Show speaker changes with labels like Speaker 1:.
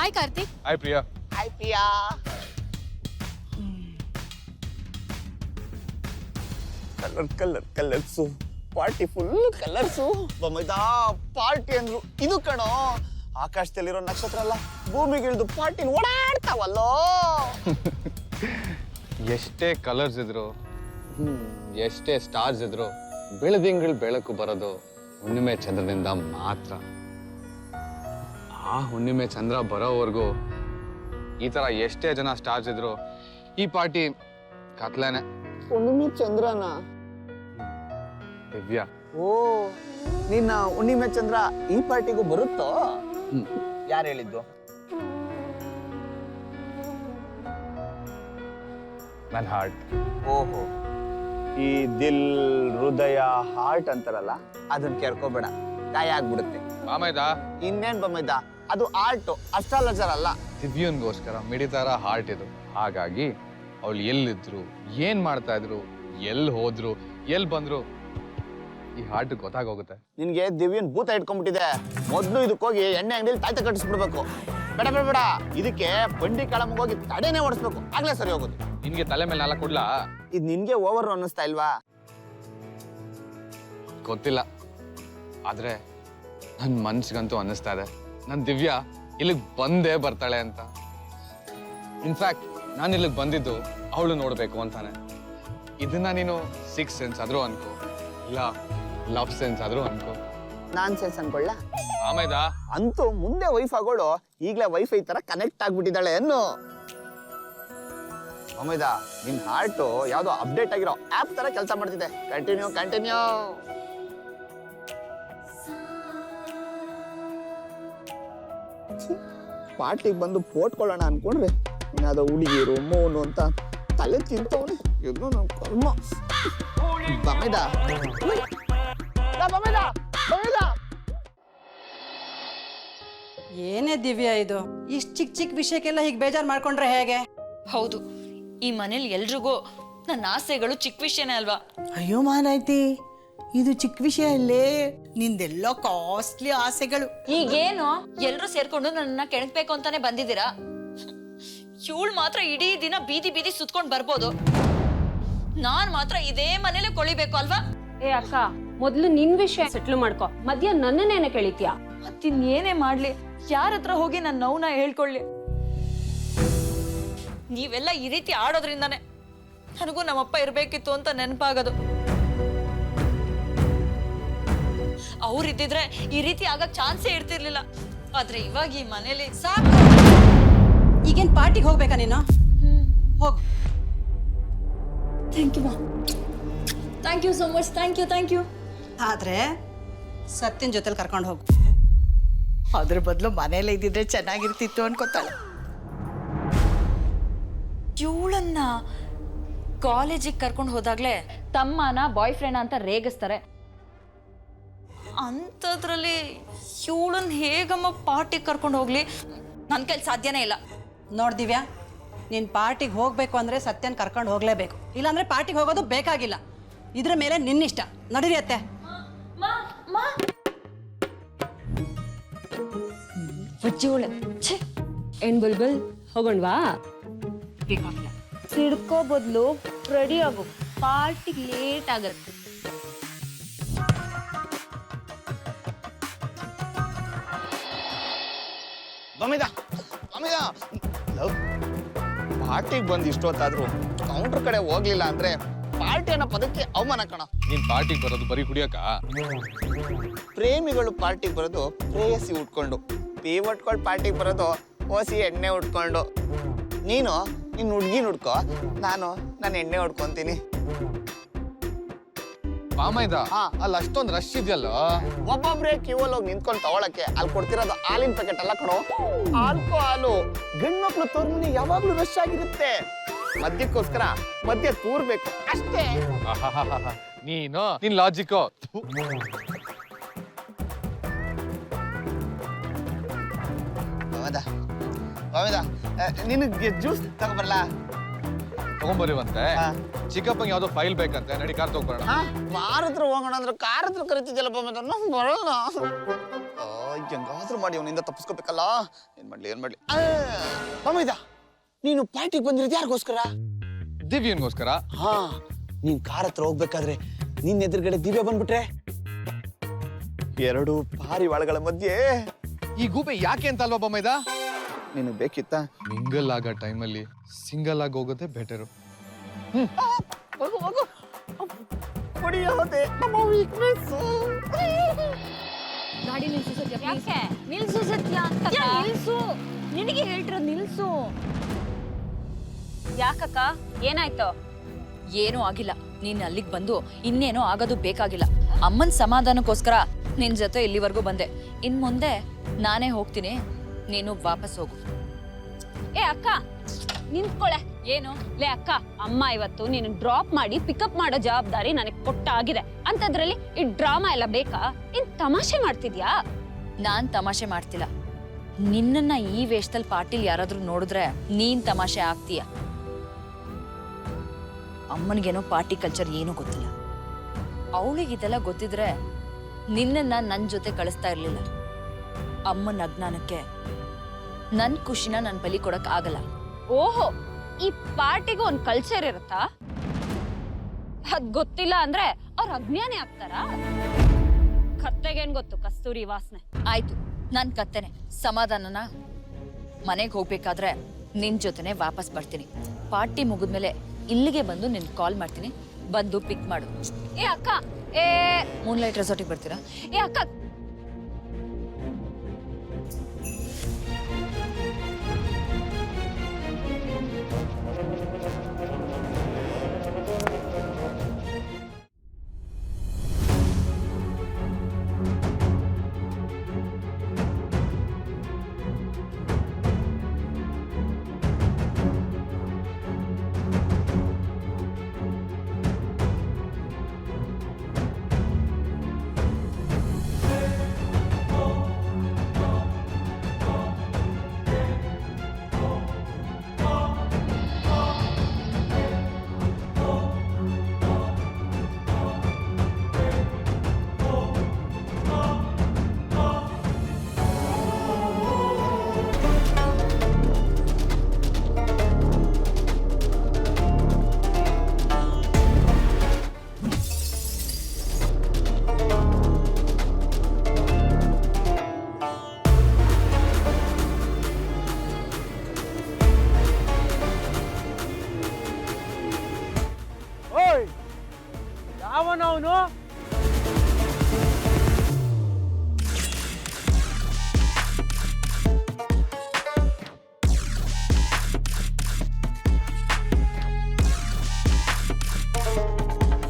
Speaker 1: Hi Karthik.
Speaker 2: Hi Priya.
Speaker 3: Hi Priya. Colours party full colours. ಬೊಮ್ಮೈದಾ party ಅಂದ್ರು ಇದು ಕಣೋ. ಆಕಾಶದಲ್ಲಿರೋ ನಕ್ಷತ್ರ ಅಲ್ಲ, ಭೂಮಿಗಿಳಿದು ಪಾರ್ಟಿ ಓಡಾಡ್ತಾವಲ್ಲೋ.
Speaker 2: ಎಷ್ಟೇ ಕಲರ್ಸ್ ಇದ್ರು, ಎಷ್ಟೇ ಸ್ಟಾರ್ಸ್ ಇದ್ರು, ಬೆಳದಿಂಗಳು ಬೆಳಕು ಬರೋದು ಹುಣ್ಣಿಮೆ ಚಂದ್ರನಿಂದ ಮಾತ್ರ. ಆ ಹುಣ್ಣಿಮೆ ಚಂದ್ರ ಬರೋವರೆಗೂ ಈ ತರ ಎಷ್ಟೇ ಜನ ಸ್ಟಾರ್ಸ್ ಇದ್ರು ಈ ಪಾರ್ಟಿ ಕತ್ಲೇನೆ.
Speaker 3: ಹುಣ್ಣಿಮೆ ಚಂದ್ರನ?
Speaker 2: ದಿವ್ಯಾ.
Speaker 3: ಓ, ನಿನ್ನ ಹುಣ್ಣಿಮೆ ಚಂದ್ರ ಈ ಪಾರ್ಟಿಗೂ ಬರುತ್ತೋ? ಯಾರು ಹೇಳಿದ್ದು?
Speaker 2: ನನ್ನ ಹಾರ್ಟ್.
Speaker 3: ಓಹೋ, ಈ ದಿಲ್, ಹೃದಯ, ಹಾರ್ಟ್ ಅಂತಾರಲ್ಲ, ಅದನ್ನ ಕೇಳ್ಕೋಬೇಡ, ಗಾಯ ಆಗ್ಬಿಡುತ್ತೆ.
Speaker 2: ಬಾಮೈದ
Speaker 3: ಇನ್ನೇನ್ ಬೊಮ್ಮೈದ, ಅದು ಆರ್ಟ್, ಅಸ್ಟ್ರಾಲಜರ್ ಅಲ್ಲ.
Speaker 2: ದಿವ್ಯನ್ಗೋಸ್ಕರ ಮಿಡಿತಾರ ಹಾರ್ಟ್ ಇದು. ಹಾಗಾಗಿ ಅವಳು ಎಲ್ಲಿದ್ರು, ಏನ್ ಮಾಡ್ತಾ ಇದ್ರು, ಎಲ್ಲಿ ಹೋದ್ರು, ಎಲ್ಲಿ ಬಂದ್ರು ಈ ಹಾರ್ಟ್ ಗೊತ್ತಾಗೋಗುತ್ತೆ.
Speaker 3: ನಿನ್ಗೆ ದಿವ್ಯನ್ ಭೂತ ಇಟ್ಕೊಂಡ್ಬಿಟ್ಟಿದೆ. ಮೊದ್ಲು ಇದಕ್ಕೋಗಿ ಎಣ್ಣೆ ಅಂಗಡಿಲಿ ತಾಯ್ತ ಕಟ್ಟಿಸ್ಬಿಡ್ಬೇಕು. ಬೇಡ ಬೇಡ ಬೇಡ, ಇದಕ್ಕೆ ಬಂಡಿ ಕಳಮ್ಗೆ ಹೋಗಿ ತಡೆನೇ ಓಡಿಸ್ಬೇಕು, ಆಗ್ಲೇ ಸರಿ ಹೋಗೋದು.
Speaker 2: ನಿನ್ಗೆ ತಲೆ ಮೇಲೆ ನಾಲ್ಕು ಕೊಡ್ಲಾ?
Speaker 3: ಇದು ನಿನ್ಗೆ ಓವರ್ ಅನ್ನಿಸ್ತಾ ಇಲ್ವಾ?
Speaker 2: ಗೊತ್ತಿಲ್ಲ, ಆದ್ರೆ ನನ್ ಮನ್ಸಿಗಂತೂ ಅನ್ನಿಸ್ತಾ ಇದೆ ನನ್ ದಿವ್ಯಾ ಇಲ್ಲಿಗೆ ಬಂದೇ ಬರ್ತಾಳೆ ಅಂತ. ಇನ್ಫ್ಯಾಕ್ಟ್ ನಾನು ಇಲ್ಲಿಗೆ ಬಂದಿದ್ದು ಅವಳು ನೋಡ್ಬೇಕು ಅಂತಾನೆ. ಇದನ್ನ ನೀನು 6th ಸೆನ್ಸ್ ಆದ್ರೂ ಅನ್ಕೋ, ಇಲ್ಲ ಲವ್ ಸೆನ್ಸ್ ಆದ್ರೂ ಅನ್ಕೋ.
Speaker 3: ನಾನ್ ಸೆನ್ಸ್ ಅನ್ಕೊಳ್ಳ?
Speaker 2: ಆಮೇದ
Speaker 3: ಅಂತೂ ಮುಂದೆ ವೈಫ್ ಆಗೋಳು ಈಗ್ಲೇ ವೈಫೈ ತರ ಕನೆಕ್ಟ್ ಆಗ್ಬಿಟ್ಟಿದ್ದಾಳೆ ಅನ್ನು. ಅಮೇದ, ನಿನ್ ಹಾರ್ಟ್ ಯಾವ್ದೋ ಅಪ್ಡೇಟ್ ಆಗಿರೋ ಆಪ್ ತರ ಕೆಲಸ ಮಾಡ್ತಿದೆ. Continue continue. ಪಾರ್ಟಿಗೆ ಬಂದು ಪೋಟ್ಕೊಳ್ಳೋಣ ಅನ್ಕೊಂಡ್ರೆ ಇನ್ನಾದ ಹುಡುಗಿರು ಮೋನು ಅಂತ ತಲೆ ತಿಂತವನೆ. ಇದು ನಮ್ ಕರ್ಮ. ಬಮೇದ ಬಮೇದ ಬಮೇದ.
Speaker 4: ಏನೇ ದಿವ್ಯಾ ಇದು, ಇಷ್ಟು ಚಿಕ್ಕ ಚಿಕ್ಕ ವಿಷಯಕ್ಕೆಲ್ಲ ಹೀಗೆ ಬೇಜಾರು ಮಾಡ್ಕೊಂಡ್ರೆ ಹೇಗೆ?
Speaker 5: ಹೌದು, ಈ ಮನೇಲಿ ಎಲ್ರಿಗೂ ನನ್ನ ಆಸೆಗಳು ಚಿಕ್ಕ ವಿಷಯನೇ ಅಲ್ವಾ?
Speaker 6: ಅಯ್ಯೋ ಮಾನೈತಿ, ಇದು ಚಿಕ್ಕ ವಿಷಯ ಅಲ್ಲೇ, ನಿಂದೆಲ್ಲ ಕಾಸ್ಟ್ಲಿ ಆಸೆಗಳು.
Speaker 5: ಈಗೇನು ಎಲ್ರು ಸೇರ್ಕೊಂಡು ನನ್ನ ಕೆಣಕ್ಬೇಕು ಅಂತಾನೆ ಬಂದಿದ್ದೀರಾ? ಇವಳು ಮಾತ್ರ ಇಡೀ ದಿನ ಬೀದಿ ಬೀದಿ ಸುತ್ಕೊಂಡ್ ಬರ್ಬೋದು, ನಾನ್ ಮಾತ್ರ ಇದೇ ಮನೇಲೆ ಕೊಳಿಬೇಕು ಅಲ್ವಾ?
Speaker 7: ಏ ಅಕ್ಕ, ಮೊದ್ಲು ನಿನ್ ವಿಷಯ ಸೆಟ್ಲ್ ಮಾಡ್ಕೊ, ಮಧ್ಯ ನನ್ನನ್ನೇನೆ ಕೇಳಿತ್ಯಾ?
Speaker 5: ಮತ್ತಿನ್ನೇನೇ ಮಾಡ್ಲಿ, ಯಾರ ಹತ್ರ ಹೋಗಿ ನನ್ನ ನೋವನ್ನ ಹೇಳ್ಕೊಳ್ಳಿ? ನೀವೆಲ್ಲ ಈ ರೀತಿ ಆಡೋದ್ರಿಂದಾನೆ ನನಗೂ ನಮ್ಮಪ್ಪ ಇರ್ಬೇಕಿತ್ತು ಅಂತ ನೆನಪಾಗೋದು. ಅವ್ರಿದ್ದಿದ್ರೆ ಈ ರೀತಿ ಆಗಕ್ ಚಾನ್ಸೇ ಇರ್ತಿರ್ಲಿಲ್ಲ. ಆದ್ರೆ ಇವಾಗ ಈ ಮನೇಲಿ
Speaker 4: ಸಾಕು. ಈಗೇನ್ ಪಾರ್ಟಿಗೆ ಹೋಗ್ಬೇಕಾ ನೀನು? ಹೋಗು.
Speaker 5: ಥ್ಯಾಂಕ್ ಯು ಮಾ, thank you so much, thank you.
Speaker 4: ಆದ್ರೆ ಸತ್ಯನ್ ಜೊತೆಲಿ ಕರ್ಕೊಂಡು ಹೋಗು.
Speaker 6: ಅದ್ರ ಬದಲು ಮನೇಲಿ ಇದ್ದಿದ್ರೆ ಚೆನ್ನಾಗಿರ್ತಿತ್ತು ಅನ್ಕೋತಾಳೆ.
Speaker 5: ಇವಳನ್ನ ಕಾಲೇಜಿಗೆ ಕರ್ಕೊಂಡು ಹೋದಾಗ್ಲೇ
Speaker 7: ತಮ್ಮನ ಬಾಯ್ ಫ್ರೆಂಡ್ ಅಂತ ರೇಗಿಸ್ತಾರೆ.
Speaker 5: ಅಂಥದ್ರಲ್ಲಿ ಇವಳನ್ನ ಹೇಗಮ್ಮ ಪಾರ್ಟಿಗೆ ಕರ್ಕೊಂಡು ಹೋಗ್ಲಿ? ನನ್ನ ಕೈಲಿ ಸಾಧ್ಯನೇ ಇಲ್ಲ.
Speaker 4: ನೋಡ್ ದಿವ್ಯಾ, ನೀನ್ ಪಾರ್ಟಿಗೆ ಹೋಗ್ಬೇಕು ಅಂದ್ರೆ ಸತ್ಯನ್ ಕರ್ಕೊಂಡು ಹೋಗ್ಲೇಬೇಕು, ಇಲ್ಲಾಂದ್ರೆ ಪಾರ್ಟಿಗೆ ಹೋಗೋದು ಬೇಕಾಗಿಲ್ಲ. ಇದ್ರ ಮೇಲೆ ನಿನ್ನಿಷ್ಟ. ನಡೀರಿ ಅತ್ತೆ.
Speaker 7: ಬುಜ್ಜಿವಳೆ ಏನ್ ಬುಲ್ಬುಲ್, ಹೋಗೋಣವಾ? ಸಿಡ್ಕೋ ಬದಲು ರೆಡಿ ಆಗು, ಪಾರ್ಟಿಗೆ ಲೇಟ್ ಆಗತ್ತೆ.
Speaker 3: ಬಮೇದ ಬಮೇದ, ಪಾರ್ಟಿಗೆ ಬಂದು ಇಷ್ಟೊತ್ತಾದ್ರು ಕೌಂಟರ್ ಕಡೆ ಹೋಗ್ಲಿಲ್ಲ ಅಂದ್ರೆ ಪಾರ್ಟಿ ಅನ್ನೋ ಪದಕ್ಕೆ ಅವಮಾನ ಕಣ.
Speaker 2: ನೀನ್ ಪಾರ್ಟಿಗೆ ಬರೋದು ಬರೀ ಕುಡಿಯಕ?
Speaker 3: ಪ್ರೇಮಿಗಳು ಪಾರ್ಟಿಗೆ ಬರೋದು ಪ್ರೇಯಸಿ ಉಟ್ಕೊಂಡು, ಉಟ್ಕೊಂಡು ಪಾರ್ಟಿಗೆ ಬರೋದು ಓಸಿ ಎಣ್ಣೆ ಉಟ್ಕೊಂಡು. ನೀನು ನಿನ್ನ ಹುಡ್ಗಿನ ಉಡ್ಕೋ, ನಾನು ನನ್ನ ಎಣ್ಣೆ ಉಡ್ಕೊಂತೀನಿ.
Speaker 2: ಬಾಮೈದ ಅಲ್ಲಿ ಅಷ್ಟೊಂದು ರಶ್ ಇದೆಯಲ್ಲ.
Speaker 3: ಒಬ್ಬೊಬ್ರೆ ಕ್ಯೂವಲ್ಲಿ ಹೋಗಿ ನಿಂತ್ಕೊಂಡು ತಗೊಳಕ್ಕೆ ಅಲ್ಲಿ ಕೊಡ್ತಿರೋದು ಹಾಲಿನ ಪ್ಯಾಕೆಟ್ ಎಲ್ಲ ಕಣೋ. ಹಾಲು ಗಂಡು ಮಕ್ಳು ತೋರ್ಮನಿ ಯಾವಾಗ್ಲೂ ರಶ್ ಆಗಿರುತ್ತೆ. ಮದ್ಯಕ್ಕೋಸ್ಕರ ಮದ್ಯ ತೂರ್ಬೇಕು ಅಷ್ಟೇ.
Speaker 2: ನೀನು ನಿನ್ ಲಾಜಿಕ್.
Speaker 3: ನಿನಗೆ ಜ್ಯೂಸ್ ತಗೊಬರಲ್ಲ?
Speaker 2: ತಗೊಂಬರಿವಂತೆ. ಚಿಕ್ಕಪ್ಪಂಗೆ ಯಾವ್ದೋ ಫೈಲ್ ಬೇಕಂತೆ, ನಡಿ ಕಾರ್ ತಗೊಂಡ್ಬರೋಣ.
Speaker 3: ಕಾರ್ ಹತ್ರ ಹೋಗೋಣ ಅಂದ್ರೆ ಕಾರ್ ಹತ್ರ ಕರಿತಿದ್ಯಲ್ಲ ಬರೋಣ. ಹೆಂಗಾದ್ರೂ ಮಾಡಿ ಅವನಿಂದ ತಪ್ಪಿಸ್ಕೋಬೇಕಲ್ಲ. ಏನ್ ಮಾಡ್ಲಿ ಅಮ್ಮಯ್ಯ, ನೀನು ಪಾರ್ಟಿಗೆ ಬಂದಿರೋದು ಯಾರಿಗೋಸ್ಕರ?
Speaker 2: ದಿವ್ಯನ್ಗೋಸ್ಕರ.
Speaker 3: ಹಾ, ನೀನ್ ಕಾರ್ ಹತ್ರ ಹೋಗ್ಬೇಕಾದ್ರೆ ನಿನ್ ಎದುರುಗಡೆ ದಿವ್ಯ ಬಂದ್ಬಿಟ್ರೆ, ಎರಡು ಪಾರಿವಾಳಗಳ ಮಧ್ಯೆ
Speaker 2: ಈ ಗೂಬೆ ಯಾಕೆ ಅಂತ ಅಲ್ವಾ ಬೊಮ್ಮೈದ?
Speaker 3: ನಿನಗೆ ಬೇಕಿತ್ತ?
Speaker 2: ಮಿಂಗಲ್ ಆಗೋ ಟೈಮಲ್ಲಿ ಸಿಂಗಲ್ ಆಗಿ ಹೋಗೋದೇ ಬೆಟರು.
Speaker 3: ಹೊಡಿಯೋದೆ ನಮ್ಮ ವೀಕ್ನೆಸ್.
Speaker 5: ಗಾಡಿ ನಿಲ್ಸು ಸತ್ಯ, ಯಾಕೆ ನಿಲ್ಸು ಸತ್ಯ ಅಂತ ನಿಲ್ಸು, ನಿನಗೆ ಹೇಳ್ತಿರೋದು ನಿಲ್ಸು.
Speaker 7: ಯಾಕಕ್ಕ ಏನಾಯ್ತು?
Speaker 5: ಏನೂ ಆಗಿಲ್ಲ. ನೀನ್ ಅಲ್ಲಿಗೆ ಬಂದು ಇನ್ನೇನೋ ಆಗೋದು ಬೇಕಾಗಿಲ್ಲ. ಅಮ್ಮನ್ ಸಮಾಧಾನಕ್ಕೋಸ್ಕರ ನಿನ್ ಜೊತೆ ಇಲ್ಲಿವರೆಗೂ ಬಂದೆ. ಇನ್ ಮುಂದೆ ನಾನೇ ಹೋಗ್ತೀನಿ, ನೀನು ವಾಪಸ್ ಹೋಗು.
Speaker 7: ಏ ಅಕ್ಕ ನಿಂತ್ಕೊಳೆ. ಏನು ಲೇ ಅಕ್ಕ, ಅಮ್ಮ ಇವತ್ತು ನೀನು ಡ್ರಾಪ್ ಮಾಡಿ ಪಿಕಪ್ ಮಾಡೋ ಜವಾಬ್ದಾರಿ ನನಗೆ ಕೊಟ್ಟಾಗಿದೆ. ಅಂತದ್ರಲ್ಲಿ ಈ ಡ್ರಾಮಾ ಎಲ್ಲ ಬೇಕಾ? ಇನ್ ತಮಾಷೆ ಮಾಡ್ತಿದ್ಯಾ?
Speaker 5: ನಾನ್ ತಮಾಷೆ ಮಾಡ್ತಿಲ್ಲ. ನಿನ್ನನ್ನ ಈ ವೇಷದಲ್ಲಿ ಪಾರ್ಟಿಲ್ ಯಾರಾದ್ರೂ ನೋಡಿದ್ರೆ ನೀನ್ ತಮಾಷೆ ಆಗ್ತೀಯ. ಅಮ್ಮನಿಗೇನೋ ಪಾರ್ಟಿ ಕಲ್ಚರ್ ಏನೂ ಗೊತ್ತಿಲ್ಲ. ಅವಳಿಗಿದೆಲ್ಲ ಗೊತ್ತಿದ್ರೆ ನಿನ್ನನ್ನ ನನ್ ಜೊತೆ ಕಳಿಸ್ತಾ ಇರ್ಲಿಲ್ಲ. ಅಮ್ಮನ ಅಜ್ಞಾನಕ್ಕೆ ನನ್ ಖುಷಿನ ನನ್ ಬಲಿ ಕೊಡಕ್ ಆಗಲ್ಲ.
Speaker 7: ಓಹೋ, ಈ ಪಾರ್ಟಿಗೂ ಒಂದ್ ಕಲ್ಚರ್ ಇರುತ್ತಾ? ಅದ್ ಗೊತ್ತಿಲ್ಲ ಅಂದ್ರೆ ಅವ್ರ ಅಜ್ಞಾನಿ ಆಗ್ತಾರಾ? ಕತ್ತೆಗೇನ್ ಗೊತ್ತು ಕಸ್ತೂರಿ ವಾಸನೆ.
Speaker 5: ಆಯ್ತು, ನಾನ್ ಕತ್ತೇನೆ. ಸಮಾಧಾನನ. ಮನೆಗೆ ಹೋಗ್ಬೇಕಾದ್ರೆ ನಿನ್ ಜೊತೆನೆ ವಾಪಸ್ ಬರ್ತೀನಿ. ಪಾರ್ಟಿ ಮುಗಿದ್ಮೇಲೆ ಇಲ್ಲಿಗೆ ಬಂದು ನಿನ್ ಕಾಲ್ ಮಾಡ್ತೀನಿ, ಬಂದು ಪಿಕ್ ಮಾಡು.
Speaker 7: ಏ ಅಕ್ಕ, ಏ
Speaker 5: ಮೂನ್ಲೈಟ್ ರೆಸಾರ್ಟಿಗೆ ಬರ್ತೀರಾ?
Speaker 7: ಏ ಅಕ್ಕ